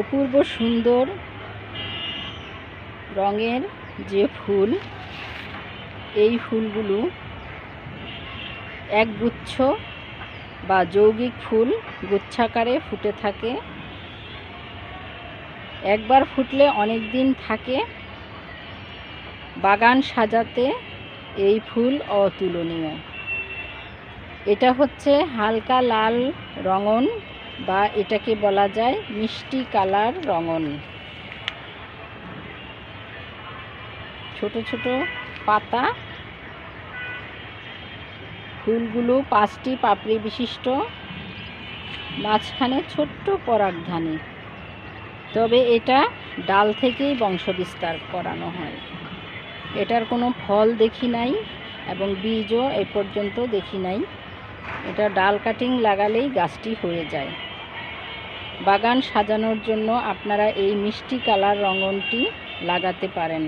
অপূর্ব সুন্দর রঙের যে ফুল, এই ফুলগুলো একগুচ্ছ বা যৌগিক ফুল গুচ্ছাকারে ফুটে থাকে। একবার ফুটলে অনেক দিন থাকে। বাগান সাজাতে এই ফুল অতুলনীয়। এটা হচ্ছে হালকা লাল রঙন বা এটাকে বলা যায় মিষ্টি কালার রঙন। ছোট ছোট পাতা, ফুলগুলো 5টি পাপড়ি বিশিষ্ট, মাঝখানে ছোট্ট পরাগধানী। তবে এটা ডাল থেকেই বংশবিস্তার করানো হয়। এটার কোনো ফল দেখি নাই এবং বীজও এ পর্যন্ত দেখি নাই। এটা ডাল কাটিং লাগালেই গাছটি হয়ে যায়। বাগান সাজানোর জন্য আপনারা এই মিষ্টি কালার রঙনটি লাগাতে পারেন।